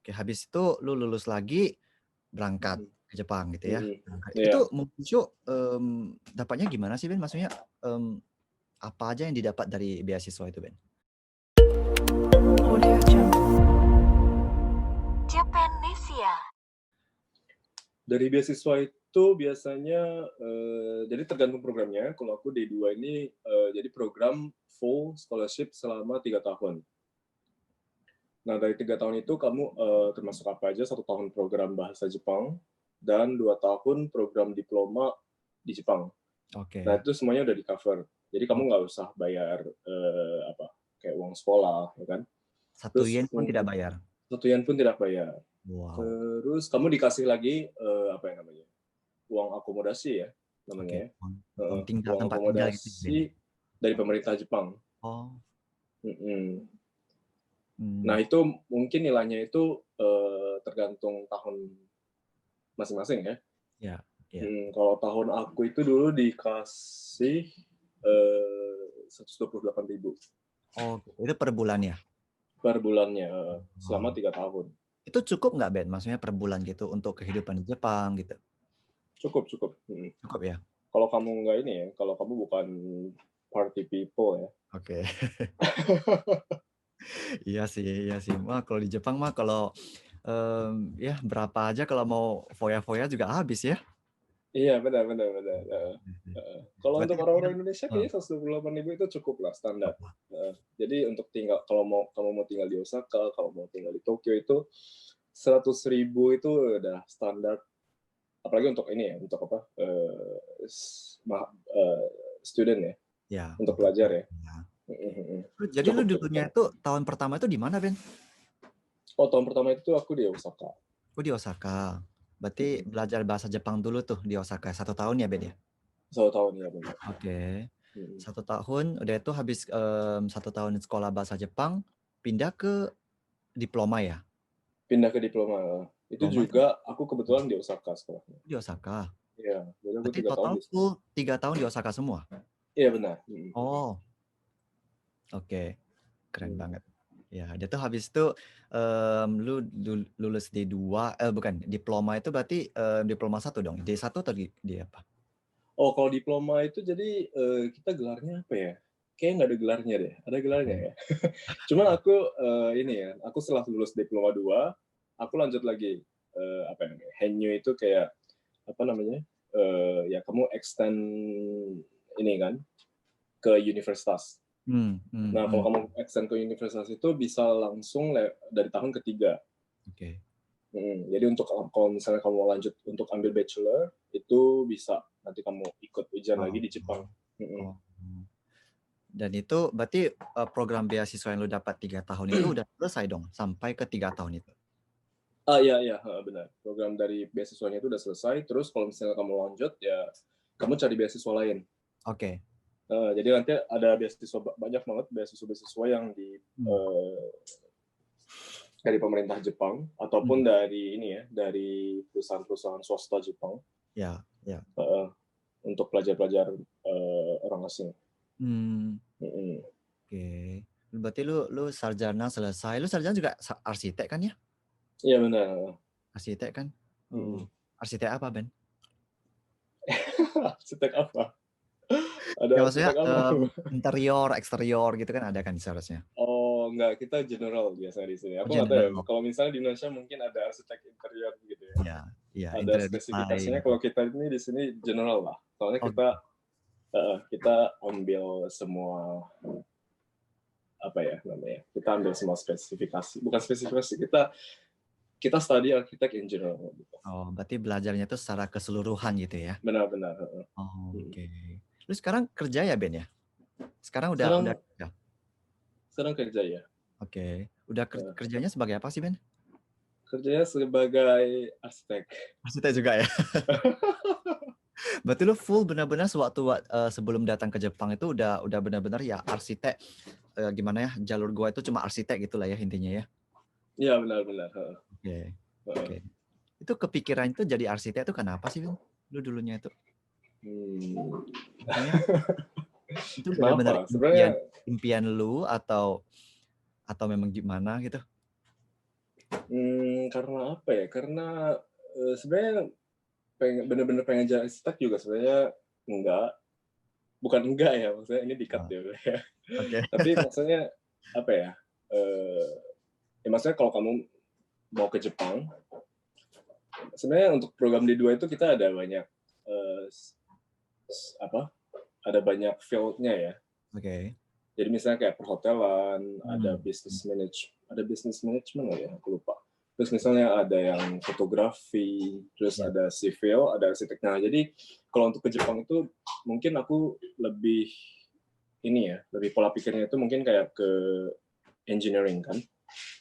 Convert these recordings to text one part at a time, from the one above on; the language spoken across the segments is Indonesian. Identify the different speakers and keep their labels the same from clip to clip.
Speaker 1: Oke, habis itu lu lulus lagi, berangkat
Speaker 2: Mhm,
Speaker 1: ke Jepang gitu ya.
Speaker 2: mhm,
Speaker 1: Berangkat. Itu
Speaker 2: iya.
Speaker 1: Mungkisho, dapatnya gimana sih, Ben? Maksudnya, apa aja yang didapat dari beasiswa itu, Ben?
Speaker 3: Audio Jungle. Japanesia.
Speaker 2: Dari beasiswa itu biasanya, jadi tergantung programnya. Kalau aku D2 ini, jadi program full scholarship selama 3 tahun. Nah, dari 3 tahun itu kamu, termasuk apa aja, 1 tahun program bahasa Jepang dan 2 tahun program diploma di Jepang. Nah,
Speaker 1: Oke.
Speaker 2: itu semuanya udah di-cover. Jadi kamu
Speaker 1: Oh,
Speaker 2: nggak usah bayar, kayak uang sekolah, ya kan.
Speaker 1: 1
Speaker 2: Terus
Speaker 1: yen pun tidak bayar?
Speaker 2: 1 yen pun tidak bayar.
Speaker 1: Wow.
Speaker 2: Terus kamu dikasih lagi, apa ya namanya, uang akomodasi ya, namanya
Speaker 1: Oke,
Speaker 2: ya.
Speaker 1: uang
Speaker 2: Heeh,
Speaker 1: tinggal,
Speaker 2: uang
Speaker 1: tempat tinggal gitu ya, Ben, ya?
Speaker 2: akomodasi dari pemerintah Jepang.
Speaker 1: Oh,
Speaker 2: Mhm. Nah,
Speaker 1: mmm,
Speaker 2: itu mungkin nilainya itu, tergantung tahun masing-masing ya.
Speaker 1: iya iya.
Speaker 2: Kalau tahun aku itu dulu dikasih, 128.000
Speaker 1: Oh, itu per bulan ya?
Speaker 2: per bulannya, selama
Speaker 1: Oh.
Speaker 2: 3 tahun.
Speaker 1: Itu cukup nggak, Ben? Maksudnya per bulan gitu untuk kehidupan di Jepang gitu?
Speaker 2: Cukup cukup, mhm.
Speaker 1: Cukup ya?
Speaker 2: Kalau kamu nggak ini ya, kalau kamu bukan party people ya.
Speaker 1: Oke. Iya sih. Wah, kalau di Jepang mah kalau, ya berapa aja kalau mau foya-foya juga habis ya?
Speaker 2: Iya, benar benar benar, heeh
Speaker 1: Iya sih.
Speaker 2: heeh. Kalau
Speaker 1: Berarti
Speaker 2: untuk
Speaker 1: artinya
Speaker 2: orang-orang Indonesia
Speaker 1: heeh,
Speaker 2: kayaknya 128.000 itu cukup lah, standar.
Speaker 1: apa?
Speaker 2: Heeh. Jadi untuk tinggal kalau kamu mau tinggal di Osaka, kalau mau tinggal di Tokyo itu 100.000 itu udah standar, apalagi untuk ini ya, untuk apa, student ya,
Speaker 1: Ya,
Speaker 2: untuk
Speaker 1: untuk
Speaker 2: pelajar ya.
Speaker 1: ya.
Speaker 2: Mhm mhm.
Speaker 1: Jadi lu
Speaker 2: Cukup cukup
Speaker 1: dulunya
Speaker 2: banget.
Speaker 1: itu tahun pertama itu di mana, Ben?
Speaker 2: Oh, tahun pertama itu aku di Osaka.
Speaker 1: Oh, di Osaka. Berarti
Speaker 2: Mhm.
Speaker 1: belajar bahasa Jepang dulu tuh di Osaka, 1 tahun ya, Ben, ya?
Speaker 2: 1 tahun, ya benar.
Speaker 1: Oke.
Speaker 2: Mhm.
Speaker 1: 1 tahun, udah itu habis, 1 tahun sekolah bahasa Jepang, pindah ke diploma ya?
Speaker 2: Pindah ke diploma, itu
Speaker 1: Diploma itu
Speaker 2: juga aku kebetulan di Osaka sekolahnya.
Speaker 1: di Osaka?
Speaker 2: Iya, jadi aku
Speaker 1: Berarti
Speaker 2: 3 tahun
Speaker 1: total
Speaker 2: di sana.
Speaker 1: full 3 tahun di Osaka semua?
Speaker 2: Iya benar, mhm.
Speaker 1: Oh, oke. Keren
Speaker 2: Mmm.
Speaker 1: banget. Ya, dia tuh habis itu, lu lulus D2 bukan, diploma itu berarti, diploma 1 dong? D1 atau di apa?
Speaker 2: Oh, kalau diploma itu jadi, kita gelarnya apa ya, kayaknya nggak ada gelarnya deh, ada gelarnya
Speaker 1: Oke.
Speaker 2: ya? Cuman aku, ini ya, aku setelah lulus diploma 2, aku lanjut lagi, apa namanya, Hennyu itu kayak, apa namanya, ya kamu extend ini kan, ke universitas. Nah, kalau kamu extend ke universitas itu bisa langsung dari tahun ketiga.
Speaker 1: Oke.
Speaker 2: Jadi untuk kalau misalnya kamu mau lanjut untuk ambil bachelor, itu bisa nanti kamu ikut ujian lagi
Speaker 1: Oh
Speaker 2: di Jepang. Mhm.
Speaker 1: oh. Dan itu berarti, program beasiswa yang lu dapat 3 tahun itu udah selesai dong sampai ke 3 tahun itu?
Speaker 2: Iya iya, heeh, benar. Program dari beasiswanya itu udah selesai, terus kalau misalnya kamu lanjut, ya kamu cari beasiswa lain.
Speaker 1: Oke.
Speaker 2: Jadi nanti ada beasiswa banyak banget beasiswa-beasiswa yang
Speaker 1: Mmm,
Speaker 2: dari pemerintah Jepang ataupun
Speaker 1: mmm.
Speaker 2: dari ini ya, dari perusahaan-perusahaan swasta Jepang,
Speaker 1: Ya ya.
Speaker 2: heeh, untuk pelajar-pelajar, orang asing.
Speaker 1: Mmm,
Speaker 2: Mhm.
Speaker 1: oke. Berarti lu sarjana selesai, lu sarjana juga arsitek kan ya?
Speaker 2: Iya benar, heeh.
Speaker 1: Arsitek kan? Oh,
Speaker 2: Mhm.
Speaker 1: arsitek apa, Ben?
Speaker 2: Arsitek apa? Ada
Speaker 1: Ya maksudnya,
Speaker 2: arsitek apa?
Speaker 1: interior, eksterior gitu kan ada kan seharusnya?
Speaker 2: Oh, enggak, kita general biasanya di sini.
Speaker 1: Oh,
Speaker 2: Aku nggak tahu ya,
Speaker 1: general.
Speaker 2: kalau misalnya di Indonesia mungkin ada arsitek interior gitu ya.
Speaker 1: Iya iya,
Speaker 2: Ada
Speaker 1: interior design.
Speaker 2: spesifikasinya, kalau kita ini di sini general lah. Soalnya
Speaker 1: Oh
Speaker 2: kita
Speaker 1: gitu.
Speaker 2: heeh, kita ambil semua, apa ya namanya, kita ambil semua spesifikasi, bukan spesifikasi, kita kita study architect in general gitu.
Speaker 1: Oh, berarti belajarnya itu secara keseluruhan gitu ya?
Speaker 2: Benar benar, heeh.
Speaker 1: Oh,
Speaker 2: Mhm.
Speaker 1: oke. Lu sekarang kerja ya, Ben, ya? Sekarang udah
Speaker 2: Sekarang
Speaker 1: kerja?
Speaker 2: sekarang kerja ya,
Speaker 1: Oke. Udah
Speaker 2: heeh.
Speaker 1: kerjanya sebagai apa sih, Ben?
Speaker 2: Kerjanya sebagai arsitek.
Speaker 1: Arsitek juga ya? Berarti lu full benar-benar sebelum datang ke Jepang itu udah benar-benar ya arsitek, gimana ya, jalur gua itu cuma arsitek gitulah ya intinya ya?
Speaker 2: Iya benar benar, heeh
Speaker 1: Oke
Speaker 2: heeh.
Speaker 1: oke. Itu kepikiran itu jadi arsitek itu kenapa sih, Ben? Lu dulunya itu?
Speaker 2: Mmm,
Speaker 1: Maksudnya itu benar-benar
Speaker 2: kenapa?
Speaker 1: impian
Speaker 2: Sebenarnya
Speaker 1: impian lu atau memang gimana gitu?
Speaker 2: Karena apa ya? Karena sebenarnya bener-bener pengen jadi arsitek juga sebenarnya enggak. Bukan enggak ya, maksudnya ini di-cut
Speaker 1: Oh,
Speaker 2: ya.
Speaker 1: oke.
Speaker 2: Tapi maksudnya apa ya? Ya maksudnya kalau kamu mau ke Jepang, sebenarnya untuk program D2 itu kita ada banyak eh, apa? Ada banyak field-nya ya.
Speaker 1: Oke.
Speaker 2: Jadi misalnya kayak perhotelan, ada
Speaker 1: Hmm.
Speaker 2: business management nggak ya, aku lupa. Terus misalnya ada yang fotografi, terus
Speaker 1: Ya.
Speaker 2: ada civil, ada arsitek. Nah, jadi kalau untuk ke Jepang itu mungkin aku lebih ini ya, lebih pola pikirnya itu mungkin kayak ke engineering kan.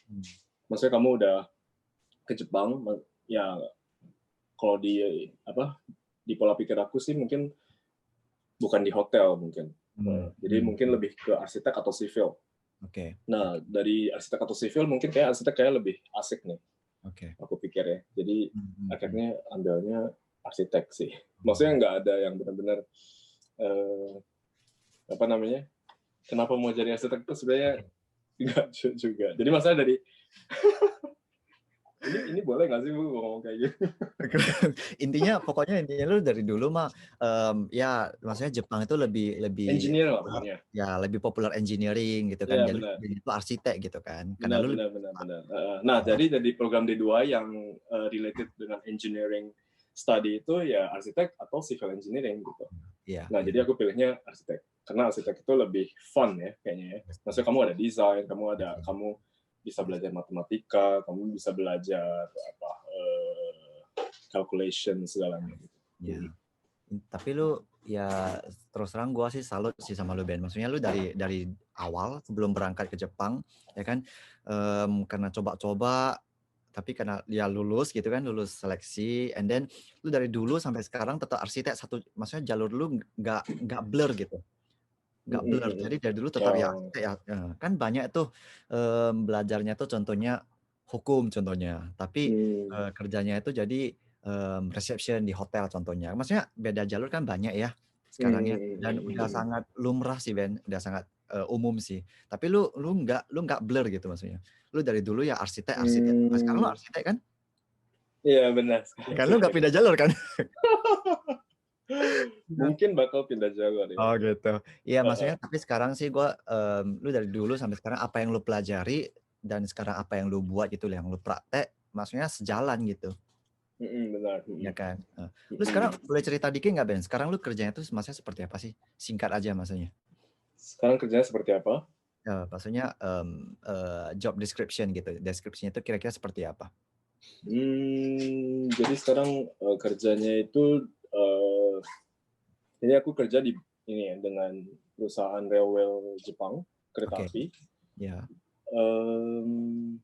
Speaker 1: Hmm.
Speaker 2: Maksudnya kamu udah ke Jepang, ya kalau di apa di pola pikir aku sih mungkin bukan di hotel mungkin.
Speaker 1: Hmm.
Speaker 2: Jadi
Speaker 1: Hmm.
Speaker 2: mungkin lebih ke arsitek atau civil.
Speaker 1: Oke.
Speaker 2: Nah, dari arsitek atau sivil mungkin kayak arsitek kayak lebih asik nih,
Speaker 1: Oke.
Speaker 2: aku pikir ya. Jadi
Speaker 1: Hmm. Hmm. Hmm.
Speaker 2: akhirnya ambilnya arsitek sih.
Speaker 1: Oh.
Speaker 2: Maksudnya nggak ada yang benar-benar eh, apa namanya? Kenapa mau jadi arsitek itu sebenarnya nggak juga. Jadi masalah dari ini boleh nggak sih Bu ngomong kayak gitu?
Speaker 1: Pokoknya intinya lu dari dulu mah, ya maksudnya Jepang itu lebih lebih
Speaker 2: Engineer lah
Speaker 1: populer,
Speaker 2: pokoknya.
Speaker 1: ya lebih populer engineering gitu kan,
Speaker 2: Iya
Speaker 1: jadi
Speaker 2: benar.
Speaker 1: jadi itu arsitek gitu kan, karena
Speaker 2: Benar,
Speaker 1: lu lebih
Speaker 2: benar, benar,
Speaker 1: suka.
Speaker 2: benar. Nah,
Speaker 1: Oh,
Speaker 2: jadi dari program D2 yang related dengan engineering study itu ya arsitek atau civil engineering gitu.
Speaker 1: iya
Speaker 2: Nah,
Speaker 1: iya.
Speaker 2: jadi aku pilihnya arsitek. Karena arsitek itu lebih fun ya kayaknya ya. Maksudnya kamu ada desain, kamu bisa belajar matematika, kamu bisa belajar apa calculation segalanya gitu.
Speaker 1: Iya. Tapi lu ya terus terang gua sih salut sih sama lu Ben. Maksudnya lu dari awal sebelum berangkat ke Jepang ya kan, karena coba-coba tapi karena ya lulus gitu kan, lulus seleksi and then lu dari dulu sampai sekarang tetap arsitek satu, maksudnya jalur lu nggak blur gitu, nggak blur. Jadi dari dulu tetap ya
Speaker 2: Oh,
Speaker 1: arsitek ya, kan banyak tuh, belajarnya tuh contohnya hukum contohnya, tapi,
Speaker 2: hmm,
Speaker 1: kerjanya itu jadi, reception di hotel contohnya. Maksudnya beda jalur kan banyak ya sekarang ya, dan udah
Speaker 2: hmm.
Speaker 1: sangat lumrah sih Ben, udah sangat, umum sih. Tapi lu nggak blur gitu maksudnya. Lu dari dulu ya arsitek arsitek, sampai sekarang lu
Speaker 2: Hmm,
Speaker 1: arsitek kan?
Speaker 2: iya benar
Speaker 1: Kan lu nggak
Speaker 2: sekali.
Speaker 1: pindah jalur kan? Iya.
Speaker 2: Mungkin bakal pindah jalur ya.
Speaker 1: Oh gitu. Iya
Speaker 2: Heeh.
Speaker 1: maksudnya tapi sekarang sih gua, lu dari dulu sampai sekarang apa yang lu pelajari dan sekarang apa yang lu buat gitu, yang lu praktek, maksudnya sejalan gitu,
Speaker 2: Benar.
Speaker 1: ya kan? Lu sekarang
Speaker 2: Mm.
Speaker 1: boleh cerita dikit nggak Ben, sekarang lu kerjanya tuh maksudnya seperti apa sih? Singkat aja maksudnya.
Speaker 2: Sekarang kerjanya seperti apa?
Speaker 1: Maksudnya, job description gitu, deskripsinya itu kira-kira seperti apa?
Speaker 2: Jadi sekarang kerjanya itu eh, ini aku kerja di ini ya dengan perusahaan railway Jepang kereta
Speaker 1: Oke,
Speaker 2: api.
Speaker 1: ya.
Speaker 2: Em,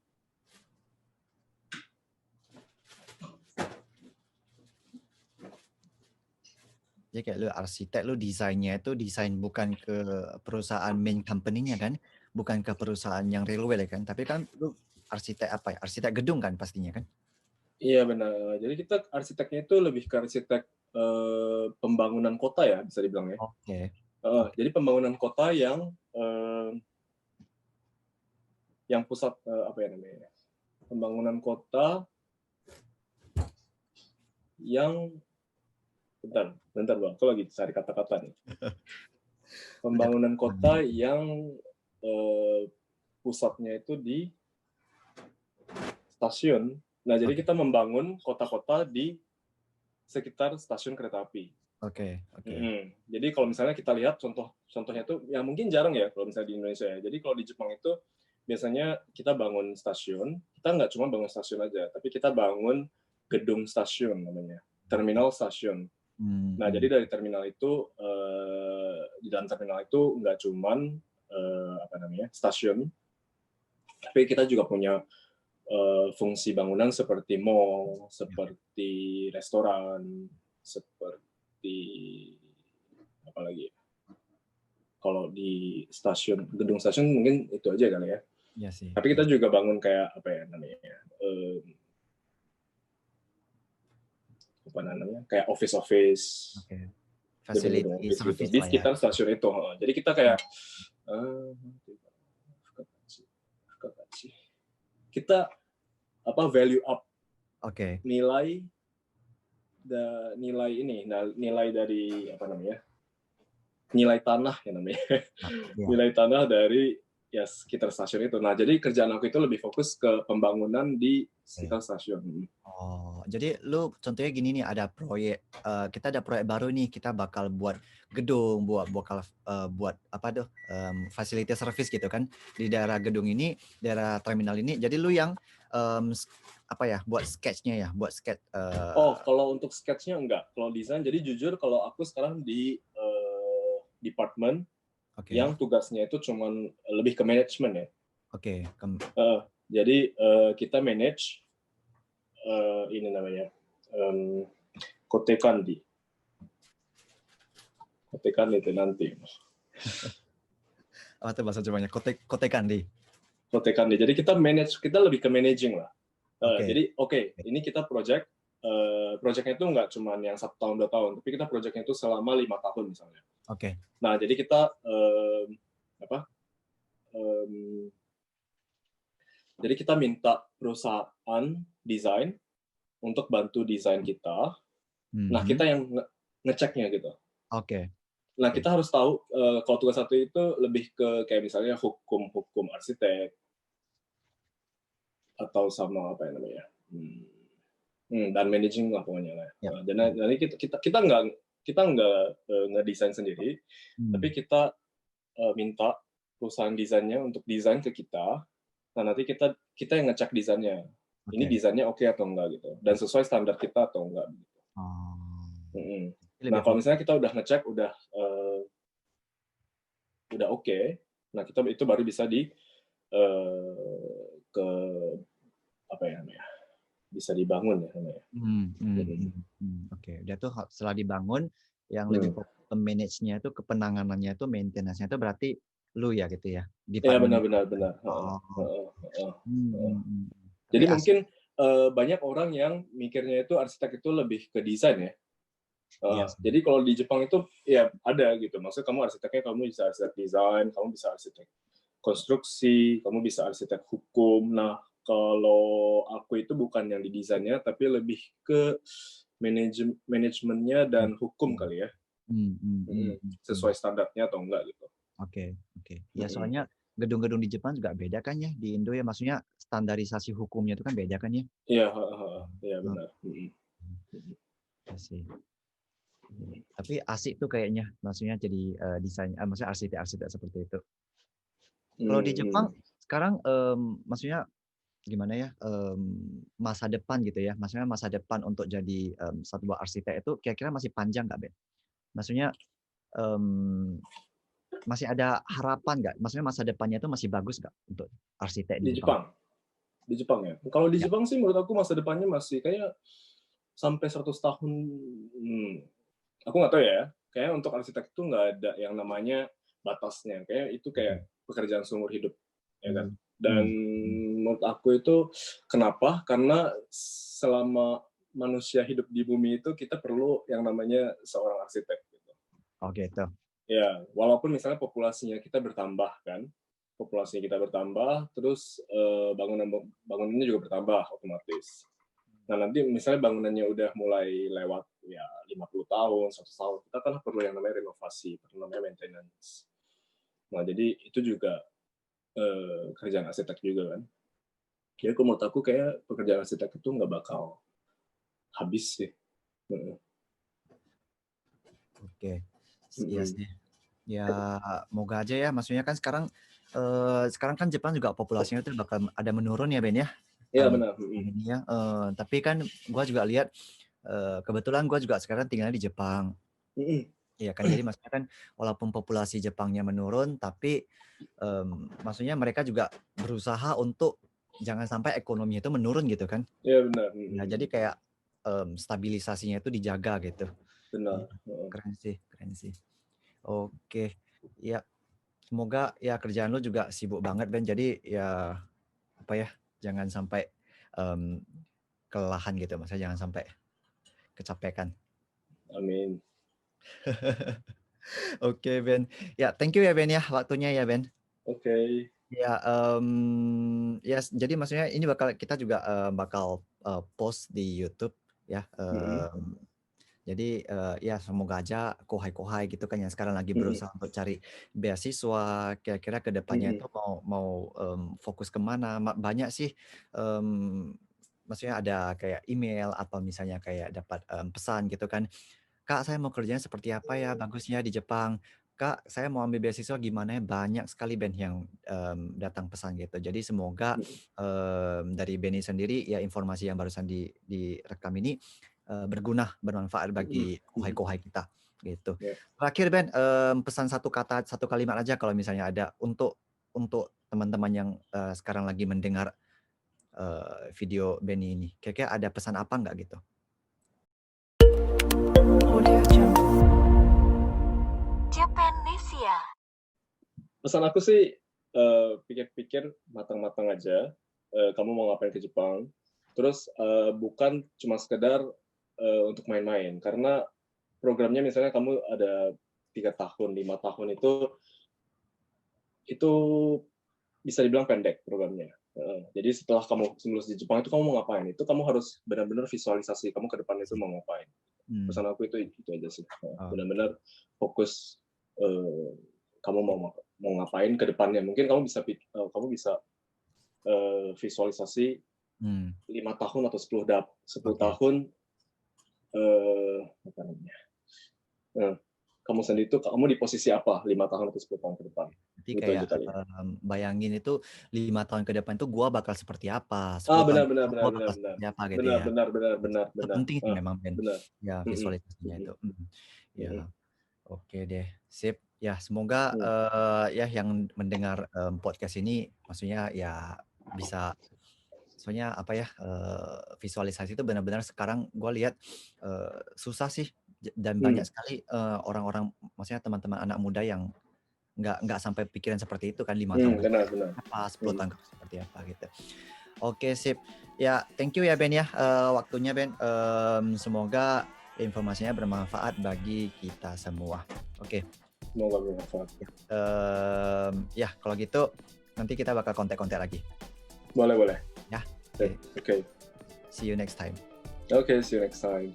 Speaker 1: Jadi kayak lu arsitek, lu desainnya itu desain bukan ke perusahaan main company-nya kan, bukan ke perusahaan yang railway kan, tapi kan lu arsitek apa ya, arsitek gedung kan pastinya kan?
Speaker 2: iya benar. Jadi kita arsiteknya itu lebih ke arsitek pembangunan kota ya bisa dibilang ya.
Speaker 1: Oke, oke,
Speaker 2: Jadi pembangunan kota yang pusat apa ya namanya? Pembangunan kota yang bentar, bentar bang, aku lagi cari kata-kata nih.
Speaker 1: udah
Speaker 2: Pembangunan kota yang pusatnya itu di stasiun. Nah, jadi
Speaker 1: oke,
Speaker 2: kita membangun kota-kota di sekitar stasiun kereta api.
Speaker 1: oke, oke,
Speaker 2: Jadi kalau misalnya kita lihat contohnya itu, ya mungkin jarang ya kalau misalnya di Indonesia ya. Jadi kalau di Jepang itu biasanya kita bangun stasiun, kita nggak cuma bangun stasiun aja, tapi kita bangun gedung stasiun namanya,
Speaker 1: oke.
Speaker 2: terminal stasiun. Nah,
Speaker 1: Mhm.
Speaker 2: jadi dari terminal itu di dalam terminal itu nggak cuman apa namanya stasiun, tapi kita juga punya fungsi bangunan seperti mall, seperti restoran, seperti apa lagi? Kalau di gedung stasiun mungkin itu aja kali ya.
Speaker 1: Iya sih,
Speaker 2: Tapi kita juga bangun kayak apa ya namanya? Apa namanya? Kayak office-office,
Speaker 1: oke.
Speaker 2: gedung-gedung
Speaker 1: Facility
Speaker 2: office gitu
Speaker 1: service
Speaker 2: di
Speaker 1: lah ya.
Speaker 2: sekitar stasiun itu. Jadi kita kayak kita value up,
Speaker 1: Oke.
Speaker 2: nilai nilai dari apa namanya, nilai tanah ya namanya,
Speaker 1: Nah, iya.
Speaker 2: nilai tanah dari ya sekitar stasiun itu. Nah, jadi kerjaan aku itu lebih fokus ke pembangunan di
Speaker 1: Oke.
Speaker 2: sekitar stasiun.
Speaker 1: Oh, jadi lu contohnya gini nih, ada proyek, kita ada proyek baru nih, kita bakal buat gedung, buat apa tuh, facility service gitu kan di daerah gedung ini, daerah terminal ini. Jadi lu yang apa ya, buat sketch-nya ya, buat sketch.
Speaker 2: Oh, kalau untuk sketch-nya enggak. Kalau desain, jadi jujur kalau aku sekarang di department
Speaker 1: Oke,
Speaker 2: yang tugasnya itu cuman lebih ke manajemen ya.
Speaker 1: oke,
Speaker 2: Jadi kita manage ini namanya kotekandi. Kotekandi itu nanti.
Speaker 1: apa tuh bahasa Jawanya? Kotekan di.
Speaker 2: Kotekandi. Jadi kita lebih ke managing lah.
Speaker 1: Oke,
Speaker 2: Jadi ini kita projectnya itu nggak cuma yang 1 tahun 2 tahun, tapi kita projectnya itu selama 5 tahun misalnya.
Speaker 1: oke,
Speaker 2: Nah, jadi kita jadi kita minta perusahaan desain untuk bantu desain kita. Nah, kita yang ngeceknya gitu.
Speaker 1: oke,
Speaker 2: Nah, kita harus tahu kalau tugas satu itu lebih ke kayak misalnya hukum arsitek atau sama apa ya namanya, dan managing lah pokoknya lah.
Speaker 1: ya,
Speaker 2: Dan nanti kita nggak ngedesain sendiri, tapi kita minta perusahaan desainnya untuk desain ke kita. Nah, nanti kita yang ngecek desainnya. Ini
Speaker 1: oke.
Speaker 2: desainnya oke atau enggak gitu, dan sesuai standar kita atau enggak gitu.
Speaker 1: Oh,
Speaker 2: Nah,
Speaker 1: lebih
Speaker 2: kalau
Speaker 1: fokus.
Speaker 2: misalnya kita udah ngecek udah oke, nah kita itu baru bisa ke apa ya namanya, bisa dibangun ya namanya.
Speaker 1: Oke, dia tuh setelah dibangun, yang lebih
Speaker 2: Hmm.
Speaker 1: fokus ke manage-nya itu, ke penanganannya itu, maintenance-nya itu berarti lu ya gitu ya,
Speaker 2: Ya
Speaker 1: department.
Speaker 2: benar.
Speaker 1: Oh, tapi
Speaker 2: Jadi
Speaker 1: asik.
Speaker 2: mungkin banyak orang yang mikirnya itu arsitek itu lebih ke desain ya.
Speaker 1: Iya sih.
Speaker 2: Jadi kalau di Jepang itu ya ada gitu. Maksudnya kamu arsiteknya, kamu bisa arsitek desain, kamu bisa arsitek konstruksi, kamu bisa arsitek hukum. Nah, kalau aku itu bukan yang di desainnya, tapi lebih ke manajemennya dan hukum kali ya.
Speaker 1: Hmm, hmm, hmm, hmm, hmm.
Speaker 2: Sesuai standarnya atau enggak gitu.
Speaker 1: Oke, oke. Ya soalnya gedung-gedung di Jepang juga beda kan ya, di Indo ya, maksudnya standarisasi hukumnya itu kan beda kan ya.
Speaker 2: Iya, iya
Speaker 1: Oh,
Speaker 2: benar.
Speaker 1: iya sih. Tapi asik tuh kayaknya, maksudnya jadi desain, maksudnya arsitek-arsitek seperti itu. Kalau di Jepang sekarang, maksudnya gimana ya, masa depan gitu ya, maksudnya masa depan untuk jadi satu buah arsitek itu kira-kira masih panjang nggak, Ben? Maksudnya masih ada harapan nggak? Maksudnya masa depannya itu masih bagus nggak untuk arsitek di
Speaker 2: Di
Speaker 1: Jepang?
Speaker 2: Jepang. Di Jepang ya. Kalau di
Speaker 1: Ya,
Speaker 2: Jepang sih menurut aku masa depannya masih kayak sampai 100 tahun. Aku nggak tahu ya. Kayak untuk arsitek itu nggak ada yang namanya batasnya. Kayak itu
Speaker 1: oke.
Speaker 2: kayak pekerjaan seumur hidup, ya kan.
Speaker 1: Hmm,
Speaker 2: Dan
Speaker 1: hmm, hmm.
Speaker 2: menurut aku itu kenapa? Karena selama manusia hidup di bumi itu kita perlu yang namanya seorang arsitek. Gitu.
Speaker 1: Oh gitu.
Speaker 2: Ya, walaupun misalnya populasinya kita bertambah kan, populasi kita bertambah, terus bangunannya juga bertambah otomatis. Nah, nanti misalnya bangunannya udah mulai lewat ya 50 tahun, 100 tahun, kita kan perlu yang namanya renovasi, perlu namanya maintenance. Nah, jadi itu juga kerjaan arsitek juga kan. Jadi menurut aku kayak pekerjaan arsitek itu nggak bakal habis sih.
Speaker 1: Oke. Iya sih. Ya, moga aja ya. Maksudnya kan sekarang kan Jepang juga populasinya itu bakal ada menurun ya, Ben ya.
Speaker 2: Iya benar.
Speaker 1: Ini ya. Tapi kan gua juga lihat, kebetulan gua juga sekarang tinggal di Jepang. Iya kan, jadi maksudnya kan walaupun populasi Jepangnya menurun, tapi maksudnya mereka juga berusaha untuk jangan sampai ekonominya itu menurun gitu kan.
Speaker 2: Iya benar.
Speaker 1: Nah, jadi kayak stabilisasinya itu dijaga gitu. Iya,
Speaker 2: Benar.
Speaker 1: keren sih, keren sih. Oke, ya semoga ya kerjaan lu juga sibuk banget Ben. Jadi ya apa ya, jangan sampai kelelahan gitu, maksudnya jangan sampai kecapekan.
Speaker 2: Amin.
Speaker 1: Oke Ben, ya thank you ya Ben ya waktunya ya Ben.
Speaker 2: Oke.
Speaker 1: Ya, ya jadi maksudnya ini kita juga, bakal, post di YouTube ya,
Speaker 2: Mhm,
Speaker 1: jadi, ya semoga aja kohai-kohai gitu kan yang sekarang lagi
Speaker 2: mhm,
Speaker 1: berusaha untuk cari beasiswa, kira-kira ke depannya
Speaker 2: mhm,
Speaker 1: itu mau mau, fokus ke mana, banyak sih, maksudnya ada kayak email atau misalnya kayak dapat, pesan gitu kan, "Kak, saya mau kerjanya seperti apa ya bagusnya di Jepang? Kak, saya mau ambil beasiswa gimana ya?" Banyak sekali band yang, datang pesan gitu. Jadi semoga,
Speaker 2: mhm,
Speaker 1: dari Benny sendiri ya informasi yang barusan direkam ini, berguna, bermanfaat
Speaker 2: mhm,
Speaker 1: bagi
Speaker 2: mhm,
Speaker 1: kohai-kohai kita, gitu.
Speaker 2: ya.
Speaker 1: Terakhir Ben, pesan satu kata, satu kalimat aja kalau misalnya ada untuk teman-teman yang, sekarang lagi mendengar, video Benny ini. Kira-kira ada pesan apa nggak gitu?
Speaker 3: Japanesia.
Speaker 2: Pesan aku sih, pikir-pikir matang-matang aja, kamu mau ngapain ke Jepang. Terus, bukan cuma sekedar, untuk main-main, karena programnya misalnya kamu ada 3 tahun, 5 tahun itu bisa dibilang pendek programnya, heeh. Jadi setelah kamu lulus di Jepang itu kamu mau ngapain, itu kamu harus benar-benar visualisasi kamu ke depan itu mau ngapain.
Speaker 1: Mmm,
Speaker 2: Pesan aku itu aja sih, heeh.
Speaker 1: oke.
Speaker 2: Benar-benar fokus, kamu mau ngapain ke depannya. Mungkin kamu bisa, visualisasi
Speaker 1: Mmm,
Speaker 2: 5 tahun atau 10
Speaker 1: oke.
Speaker 2: tahun, apa namanya, eee, kamu sendiri tuh kamu di posisi apa 5 tahun atau 10 tahun ke depan.
Speaker 1: Berarti
Speaker 2: Gitu aja
Speaker 1: kayak,
Speaker 2: kali ya.
Speaker 1: bayangin itu 5 tahun ke depan tuh gua bakal seperti apa,
Speaker 2: Ah,
Speaker 1: 10 tahun
Speaker 2: benar
Speaker 1: ke
Speaker 2: benar
Speaker 1: depan
Speaker 2: benar
Speaker 1: gua
Speaker 2: benar
Speaker 1: bakal
Speaker 2: benar.
Speaker 1: seperti apa gitu
Speaker 2: Benar
Speaker 1: ya.
Speaker 2: benar benar benar
Speaker 1: Itu
Speaker 2: benar.
Speaker 1: penting sih memang Ben,
Speaker 2: Benar.
Speaker 1: ya
Speaker 2: Mhm,
Speaker 1: visualisasinya
Speaker 2: mhm,
Speaker 1: itu, ya
Speaker 2: mhm,
Speaker 1: oke deh, sip. Ya semoga,
Speaker 2: mhm,
Speaker 1: ya yang mendengar, podcast ini maksudnya ya bisa soalnya apa ya, visualisasi itu benar-benar sekarang gua lihat, susah sih dan banyak
Speaker 2: mhm,
Speaker 1: sekali, orang-orang maksudnya teman-teman anak muda yang nggak sampai pikiran seperti itu kan 5 tahun ke
Speaker 2: benar
Speaker 1: depan
Speaker 2: benar.
Speaker 1: apa, 10
Speaker 2: Mhm.
Speaker 1: tahun ke depan seperti apa gitu. Oke sip. Ya thank you ya Ben ya, waktunya Ben, semoga informasinya bermanfaat bagi kita semua. Oke,
Speaker 2: Semoga bermanfaat.
Speaker 1: ya kalau gitu nanti kita bakal kontak-kontak lagi
Speaker 2: Boleh boleh.
Speaker 1: ya.
Speaker 2: Oke
Speaker 1: Oke,
Speaker 2: oke.
Speaker 1: see you next time.
Speaker 2: Oke, see you next time.